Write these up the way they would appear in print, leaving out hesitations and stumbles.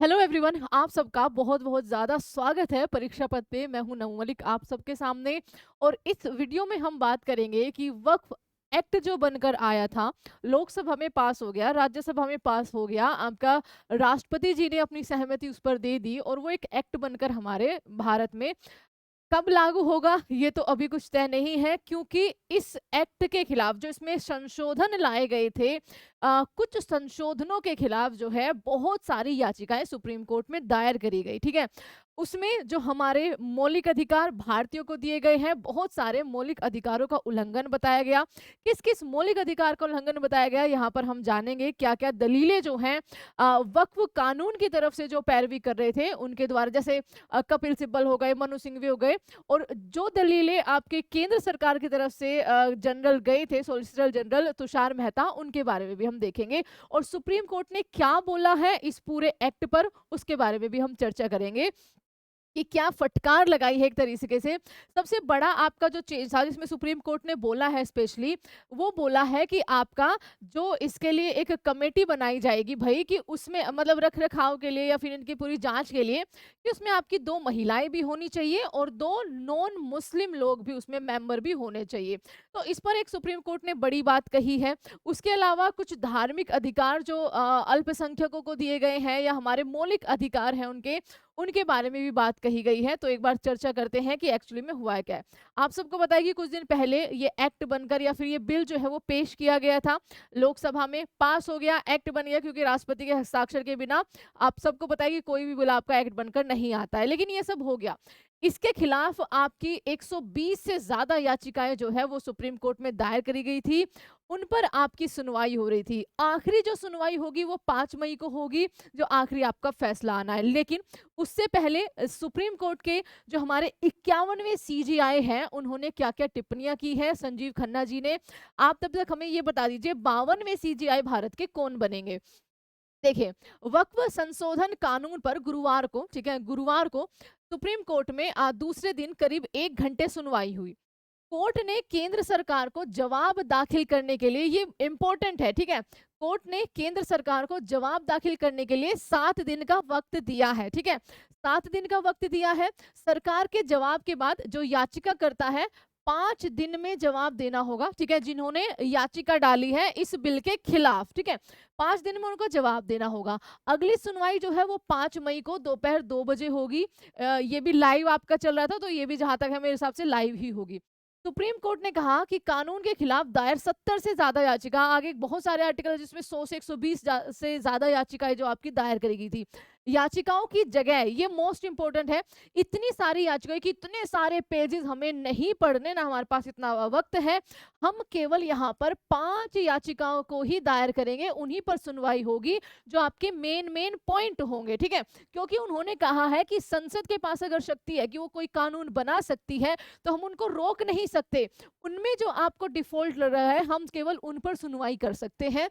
Hello everyone, आप सबका बहुत बहुत ज़्यादा स्वागत है परीक्षा पथ पे। मैं हूं नऊ मलिक आप सबके सामने। और इस वीडियो में हम बात करेंगे कि वक्फ एक्ट जो बनकर आया था, लोकसभा में पास हो गया, राज्यसभा में पास हो गया, आपका राष्ट्रपति जी ने अपनी सहमति उस पर दे दी और वो एक एक्ट बनकर हमारे भारत में कब लागू होगा ये तो अभी कुछ तय नहीं है, क्योंकि इस एक्ट के खिलाफ जो इसमें संशोधन लाए गए थे, कुछ संशोधनों के खिलाफ जो है बहुत सारी याचिकाएं सुप्रीम कोर्ट में दायर करी गई। ठीक है, उसमें जो हमारे मौलिक अधिकार भारतीयों को दिए गए हैं, बहुत सारे मौलिक अधिकारों का उल्लंघन बताया गया। किस किस मौलिक अधिकार का उल्लंघन बताया गया, यहाँ पर हम जानेंगे क्या क्या दलीलें जो हैं वक्फ कानून की तरफ से जो पैरवी कर रहे थे उनके द्वारा, जैसे कपिल सिब्बल हो गए, मनु सिंघवी हो गए, और जो दलीलें आपके केंद्र सरकार की तरफ से जनरल गए थे, सॉलिसिटर जनरल तुषार मेहता, उनके बारे में भी हम देखेंगे। और सुप्रीम कोर्ट ने क्या बोला है इस पूरे एक्ट पर, उसके बारे में भी हम चर्चा करेंगे कि क्या फटकार लगाई है एक तरीके से। सबसे बड़ा आपका जो चेंज था जिसमें सुप्रीम कोर्ट ने बोला है स्पेशली, वो बोला है कि आपका जो इसके लिए एक कमेटी बनाई जाएगी भाई, कि उसमें मतलब रख रखाव के लिए या फिर इनकी पूरी जांच के लिए, कि उसमें आपकी 2 महिलाएं भी होनी चाहिए और 2 नॉन मुस्लिम लोग भी उसमें मेंबर भी होने चाहिए। तो इस पर एक सुप्रीम कोर्ट ने बड़ी बात कही है। उसके अलावा कुछ धार्मिक अधिकार जो अल्पसंख्यकों को दिए गए हैं या हमारे मौलिक अधिकार हैं उनके, उनके बारे में भी बात कही गई है। तो एक बार चर्चा करते हैं कि एक्चुअली में हुआ है क्या है। आप सबको पता है कि कुछ दिन पहले ये एक्ट बनकर या फिर ये बिल जो है वो पेश किया गया था, लोकसभा में पास हो गया, एक्ट बन गया, क्योंकि राष्ट्रपति के हस्ताक्षर के बिना आप सबको पता है कि कोई भी बिल आपका एक्ट बनकर नहीं आता है। लेकिन ये सब हो गया, इसके खिलाफ आपकी 120 से ज्यादा याचिकाएं जो है वो सुप्रीम कोर्ट में दायर करी गई थी। उन पर आपकी सुनवाई हो रही थी। आखिरी जो सुनवाई होगी वो 5 मई को होगी, जो आखिरी आपका फैसला आना है। लेकिन उससे पहले सुप्रीम कोर्ट के जो हमारे 51वें सीजीआई हैं, उन्होंने क्या क्या टिप्पणियां की है, संजीव खन्ना जी ने। आप तब तक हमें ये बता दीजिए 52वें सीजीआई भारत के कौन बनेंगे। देखिए, वक्फ संशोधन कानून पर गुरुवार को, ठीक है, गुरुवार को सुप्रीम कोर्ट में दूसरे दिन करीब 1 घंटे सुनवाई हुई। कोर्ट ने केंद्र सरकार को जवाब दाखिल करने के लिए, ये इंपॉर्टेंट है, ठीक है, कोर्ट ने केंद्र सरकार को जवाब दाखिल करने के लिए 7 दिन का वक्त दिया है। ठीक है, 7 दिन का वक्त दिया है। सरकार के जवाब के बाद जो याचिका करता है, 5 दिन में जवाब देना होगा। ठीक है, जिन्होंने याचिका डाली है इस बिल के खिलाफ, ठीक है, 5 दिन में उनको जवाब देना होगा। अगली सुनवाई जो है वो 5 मई को दोपहर 2 बजे होगी। ये भी लाइव आपका चल रहा था, तो ये भी जहां तक है मेरे हिसाब से लाइव ही होगी। सुप्रीम कोर्ट ने कहा कि कानून के खिलाफ दायर 70 से ज्यादा याचिका, आगे बहुत सारे आर्टिकल जिसमें 100 से 120 से ज्यादा याचिकाएं जो आपकी दायर करी गई थी, याचिकाओं की जगह, ये मोस्ट इंपोर्टेंट है, इतनी सारी याचिकाएं कि इतने सारे पेजेस हमें नहीं पढ़ने, ना हमारे पास इतना वक्त है। हम केवल यहाँ पर 5 याचिकाओं को ही दायर करेंगे, उन्हीं पर सुनवाई होगी, जो आपके मेन मेन पॉइंट होंगे। ठीक है, क्योंकि उन्होंने कहा है कि संसद के पास अगर शक्ति है कि वो कोई कानून बना सकती है, तो हम उनको रोक नहीं सकते। उनमें जो आपको डिफॉल्ट लग रहा है, हम केवल उन पर सुनवाई कर सकते हैं।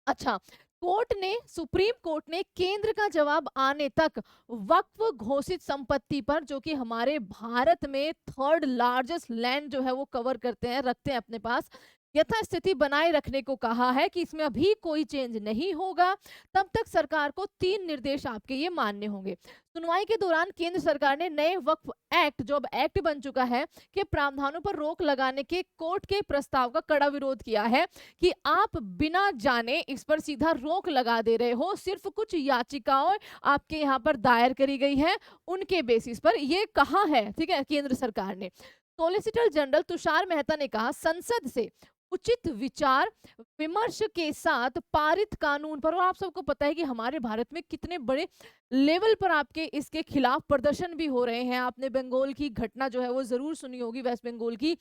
अच्छा, सुप्रीम कोर्ट ने केंद्र का जवाब आने तक वक्फ घोषित संपत्ति पर, जो कि हमारे भारत में थर्ड लार्जेस्ट लैंड जो है वो कवर करते हैं, रखते हैं अपने पास, यथास्थिति बनाए रखने को कहा है कि इसमें अभी कोई चेंज नहीं होगा। तब तक सरकार को 3 निर्देश आपके ये मानने होंगे। सुनवाई के दौरान केंद्र सरकार ने नए वक्फ एक्ट, जो अब एक्ट बन चुका है, के प्रावधानों पर रोक लगाने के कोर्ट के प्रस्ताव का कड़ा विरोध किया है कि आप बिना जाने इस पर सीधा रोक लगा दे रहे हो। सिर्फ कुछ याचिकाओं आपके यहाँ पर दायर करी गई है, उनके बेसिस पर ये कहा है, ठीक है, केंद्र सरकार ने। सॉलिसिटर जनरल तुषार मेहता ने कहा, संसद से उचित विचार विमर्श के साथ पारित कानून पर, और आप सबको पता है कि हमारे भारत में कितने बड़े लेवल पर आपके इसके खिलाफ प्रदर्शन भी हो रहे हैं। आपने बंगाल की घटना जो है वो जरूर सुनी होगी, वेस्ट बंगाल की।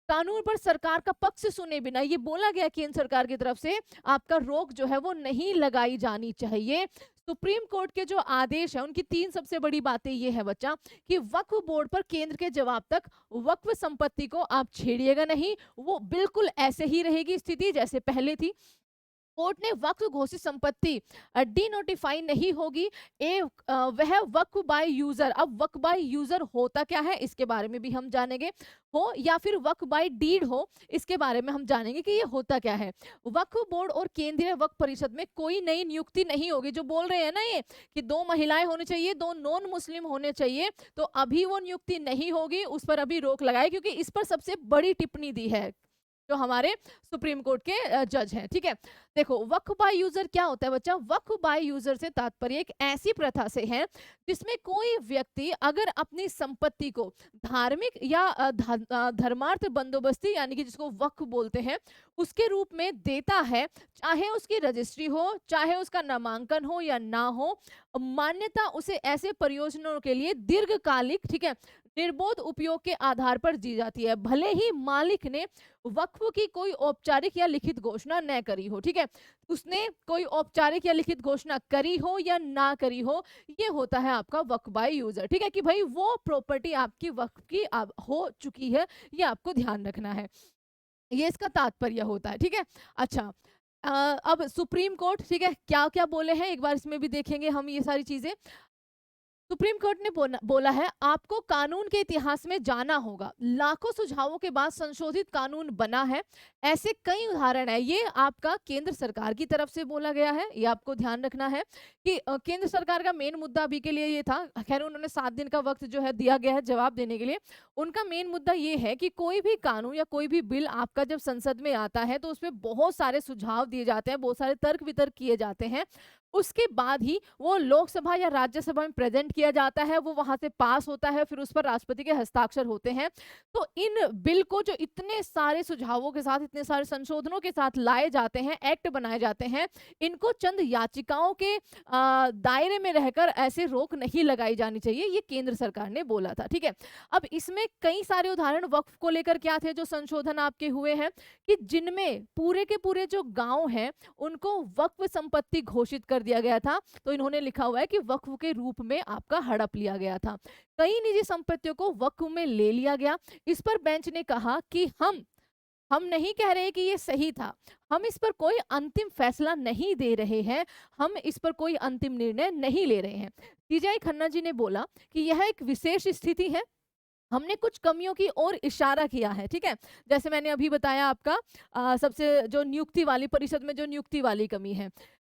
कानून पर सरकार का पक्ष सुने बिना ये बोला गया केंद्र सरकार की तरफ से, आपका रोक जो है वो नहीं लगाई जानी चाहिए। सुप्रीम कोर्ट के जो आदेश है उनकी 3 सबसे बड़ी बातें ये है बच्चा, कि वक्फ बोर्ड पर केंद्र के जवाब तक वक्फ संपत्ति को आप छेड़िएगा नहीं, वो बिल्कुल ऐसे ही रहेगी स्थिति जैसे पहले थी। कोर्ट ने वक्फ घोषित संपत्ति डिनोटिफाई नहीं होगी। वह वक्फ बाय यूजर, अब वक्फ बाय यूजर होता क्या है इसके बारे में भी हम जानेंगे, हो या फिर वक्फ बाय डीड हो इसके बारे में हम जानेंगे कि ये होता क्या है। वक्फ बोर्ड और केंद्रीय वक्फ परिषद में कोई नई नियुक्ति नहीं होगी। जो बोल रहे हैं ना ये कि 2 महिलाएं होनी चाहिए, 2 नॉन मुस्लिम होने चाहिए, तो अभी वो नियुक्ति नहीं होगी, उस पर अभी रोक लगाए, क्योंकि इस पर सबसे बड़ी टिप्पणी दी है जो हमारे सुप्रीम कोर्ट के जज हैं। ठीक है, देखो वक्फ बाय यूजर क्या होता है बच्चा। वक्फ बाय यूजर से तात्पर्य एक ऐसी प्रथा से है जिसमें कोई व्यक्ति अगर अपनी संपत्ति को धार्मिक या धर्मार्थ बंदोबस्ती यानी कि जिसको वक्फ बोलते हैं उसके रूप में देता है, चाहे उसकी रजिस्ट्री हो, चाहे उसका नामांकन हो या ना हो, मान्यता उसे ऐसे परियोजनाओं के लिए दीर्घकालिक, ठीक है, निर्बोध उपयोग के आधार पर दी जाती है, भले ही मालिक ने वक्फ की कोई औपचारिक या लिखित घोषणा न करी हो। ठीक है, उसने कोई औपचारिक या लिखित घोषणा करी हो या ना करी हो, ये होता है आपका वक्फ बाय यूजर। ठीक है, कि भाई वो प्रॉपर्टी आपकी वक्फ की हो चुकी है, ये आपको ध्यान रखना है, ये इसका तात्पर्य होता है। ठीक है, अच्छा अब सुप्रीम कोर्ट, ठीक है, क्या क्या बोले हैं एक बार इसमें भी देखेंगे हम ये सारी चीजें। सुप्रीम कोर्ट ने बोला है आपको कानून के इतिहास में जाना होगा, लाखों सुझावों के बाद संशोधित कानून बना है, ऐसे कई उदाहरण है। ये आपका केंद्र सरकार की तरफ से बोला गया है, ये आपको ध्यान रखना है कि केंद्र सरकार का मेन मुद्दा अभी के लिए ये था, खैर उन्होंने 7 दिन का वक्त जो है दिया गया है जवाब देने के लिए। उनका मेन मुद्दा ये है कि कोई भी कानून या कोई भी बिल आपका जब संसद में आता है तो उसमें बहुत सारे सुझाव दिए जाते हैं, बहुत सारे तर्क वितर्क किए जाते हैं, उसके बाद ही वो लोकसभा या राज्यसभा में प्रेजेंट किया जाता है, वो वहां से पास होता है, फिर उस पर राष्ट्रपति के हस्ताक्षर होते हैं। तो इन बिल को जो इतने सारे सुझावों के साथ, इतने सारे संशोधनों के साथ लाए जाते हैं, एक्ट बनाए जाते हैं, इनको चंद याचिकाओं के दायरे में रहकर ऐसे रोक नहीं लगाई जानी चाहिए, ये केंद्र सरकार ने बोला था। ठीक है, अब इसमें कई सारे उदाहरण वक्फ को लेकर क्या थे जो संशोधन आपके हुए हैं, कि जिनमें पूरे के पूरे जो गांव हैं उनको वक्फ संपत्ति घोषित कर दिया गया था। तो इन्होंने लिखा हुआ है कि वक्फ के रूप में आपका हड़प लिया गया था, कई निजी संपत्तियों को वक्फ में ले लिया गया। इस पर बेंच ने कहा कि हम नहीं कह रहे कि ये सही था, हम इस पर कोई अंतिम फैसला नहीं दे रहे हैं, हम इस पर कोई अंतिम निर्णय नहीं ले रहे हैं। टीजाई खन्ना जी ने बोला कि यह एक विशेष स्थिति है, हमने कुछ कमियों की ओर इशारा किया है। ठीक है, जैसे मैंने अभी बताया आपका सबसे जो नियुक्ति वाली परिषद में जो नियुक्ति वाली कमी है,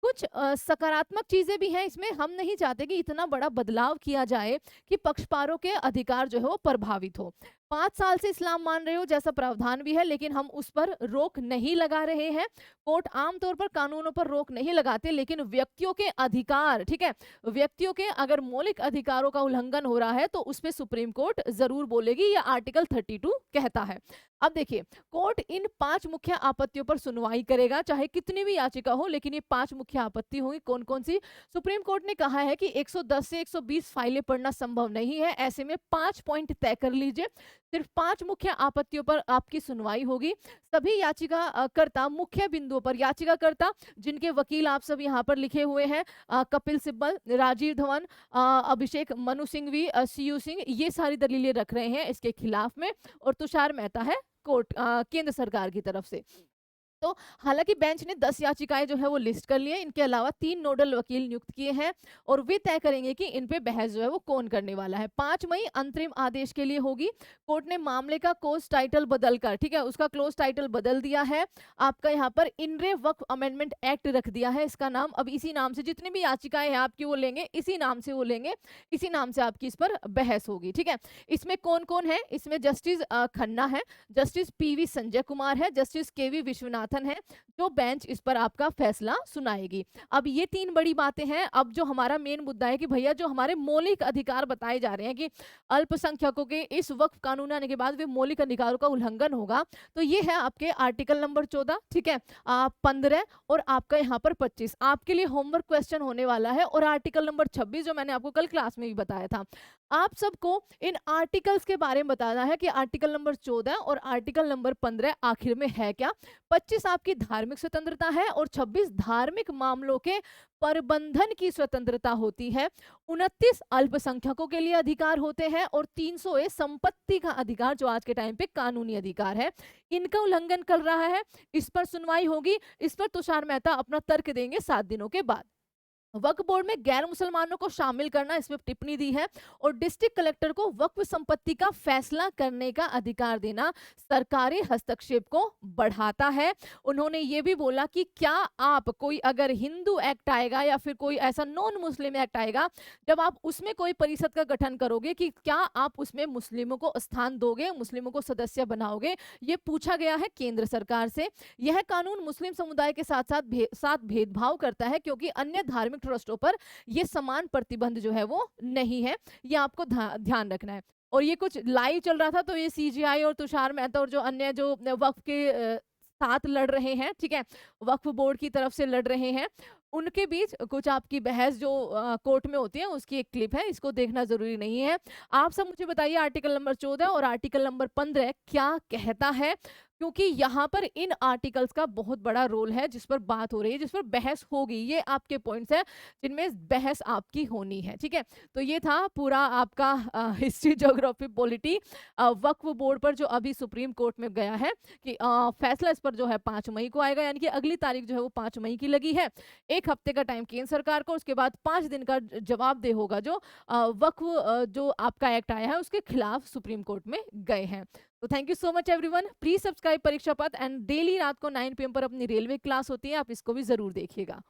कुछ सकारात्मक चीजें भी हैं इसमें। हम नहीं चाहते कि इतना बड़ा बदलाव किया जाए कि पक्षपारों के अधिकार जो है वो प्रभावित हो। 5 साल से इस्लाम मान रहे हो जैसा प्रावधान भी है, लेकिन हम उस पर रोक नहीं लगा रहे हैं। कोर्ट आमतौर पर कानूनों पर रोक नहीं लगाते, लेकिन व्यक्तियों के अधिकार, ठीक है, व्यक्तियों के अगर मौलिक अधिकारों का उल्लंघन हो रहा है तो उस पर सुप्रीम कोर्ट जरूर बोलेगी, या आर्टिकल 32 कहता है। अब देखिए, कोर्ट इन 5 मुख्य आपत्तियों पर सुनवाई करेगा, चाहे कितनी भी याचिका हो, लेकिन ये 5 मुख्य आपत्ति होंगी। कौन कौन सी? सुप्रीम कोर्ट ने कहा है कि 110 से 120 फाइलें पढ़ना संभव नहीं है, ऐसे में 5 पॉइंट तय कर लीजिए, सिर्फ 5 मुख्य आपत्तियों पर आपकी सुनवाई होगी। सभी याचिकाकर्ता मुख्य बिंदुओं पर, याचिकाकर्ता जिनके वकील आप सब यहाँ पर लिखे हुए हैं, कपिल सिब्बल, राजीव धवन, अभिषेक मनु सिंघवी, सीयू सिंह, ये सारी दलीलें रख रहे हैं इसके खिलाफ में, और तुषार मेहता है कोर्ट केंद्र सरकार की तरफ से। तो हालांकि बेंच ने 10 याचिकाएं जो है वो लिस्ट कर ली है, इनके अलावा 3 नोडल वकील नियुक्त किए हैं और वे तय करेंगे कि इन पे बहस जो है वो कौन करने वाला है। 5 मई अंतरिम आदेश के लिए होगी। कोर्ट ने मामले का क्लोज टाइटल बदलकर, ठीक है, उसका क्लोज टाइटल बदल दिया है, आपका यहाँ पर इनरे वक्फ अमेंडमेंट एक्ट रख दिया है इसका नाम। अब इसी नाम से जितनी भी याचिकाएं हैं आपकी वो लेंगे, इसी नाम से वो लेंगे, इसी नाम से आपकी इस पर बहस होगी। ठीक है, इसमें कौन कौन है? इसमें जस्टिस खन्ना है, जस्टिस पीवी संजय कुमार है, जस्टिस केवी विश्वनाथ है, जो बेंच इस पर आपका फैसला सुनाएगी। अब ये 3 बड़ी बातें हैं। अब जो हमारा मेन मुद्दा है कि भैया जो हमारे मौलिक अधिकार बताए जा रहे हैं कि अल्पसंख्यकों के इस वक्फ कानून आने के बाद वे मौलिक अधिकारों का उल्लंघन होगा, तो ये है आपके आर्टिकल नंबर 14, ठीक है, 15 और आपका यहाँ पर 25 आपके लिए होमवर्क क्वेश्चन होने वाला है, और आर्टिकल नंबर 26 जो मैंने आपको कल क्लास में भी बताया था। आप सबको इन आर्टिकल्स के बारे में बताना है कि आर्टिकल नंबर 14 और आर्टिकल नंबर 15 आखिर में है क्या। 25 आपकी धार्मिक स्वतंत्रता है और 26 धार्मिक मामलों के प्रबंधन की स्वतंत्रता होती है। 29 अल्पसंख्यकों के लिए अधिकार होते हैं और 300 संपत्ति का अधिकार, जो आज के टाइम पे कानूनी अधिकार है, इनका उल्लंघन कर रहा है। इस पर सुनवाई होगी। इस पर तुषार मेहता अपना तर्क देंगे 7 दिनों के बाद। वक्फ बोर्ड में गैर मुसलमानों को शामिल करना, इसमें टिप्पणी दी है। और डिस्ट्रिक्ट कलेक्टर को वक्फ संपत्ति का फैसला करने का अधिकार देना सरकारी हस्तक्षेप को बढ़ाता है। उन्होंने ये भी बोला कि क्या आप कोई अगर हिंदू एक्ट आएगा या फिर कोई ऐसा नॉन मुस्लिम एक्ट आएगा, जब आप उसमें कोई परिषद का गठन करोगे, कि क्या आप उसमें मुस्लिमों को स्थान दोगे, मुस्लिमों को सदस्य बनाओगे, ये पूछा गया है केंद्र सरकार से। यह कानून मुस्लिम समुदाय के साथ साथ भेदभाव करता है, क्योंकि अन्य धार्मिक ट्रस्टों पर यह समान प्रतिबंध जो है वो नहीं है। ये आपको ध्यान रखना है। और ये कुछ लाइव चल रहा था, तो ये सीजीआई और तुषार मेहता और जो अन्य जो वक्फ के साथ लड़ रहे हैं, ठीक है, वक्फ बोर्ड की तरफ से लड़ रहे हैं, उनके बीच कुछ आपकी बहस जो कोर्ट में होती है, उसकी एक क्लिप है, इसको देखना जरूरी नहीं है। आप सब मुझे बताइए आर्टिकल नंबर 14 और आर्टिकल नंबर 15 क्या कहता है, क्योंकि यहाँ पर इन आर्टिकल्स का बहुत बड़ा रोल है, जिस पर बात हो रही है, जिस पर बहस होगी। ये आपके पॉइंट्स हैं जिनमें बहस आपकी होनी है, ठीक है। तो ये था पूरा आपका हिस्ट्री, ज्योग्राफी, पॉलिटी वक्फ बोर्ड पर, जो अभी सुप्रीम कोर्ट में गया है कि फैसला इस पर जो है 5 मई को आएगा, यानी कि अगली तारीख जो है वो 5 मई की लगी है। 1 हफ्ते का टाइम केंद्र सरकार को, उसके बाद 5 दिन का जवाबदेह होगा जो वक्फ जो आपका एक्ट आया है उसके खिलाफ सुप्रीम कोर्ट में गए हैं। तो thank you so much everyone. Please subscribe परीक्षा पथ, एंड डेली रात को 9 PM पर अपनी रेलवे क्लास होती है, आप इसको भी जरूर देखिएगा।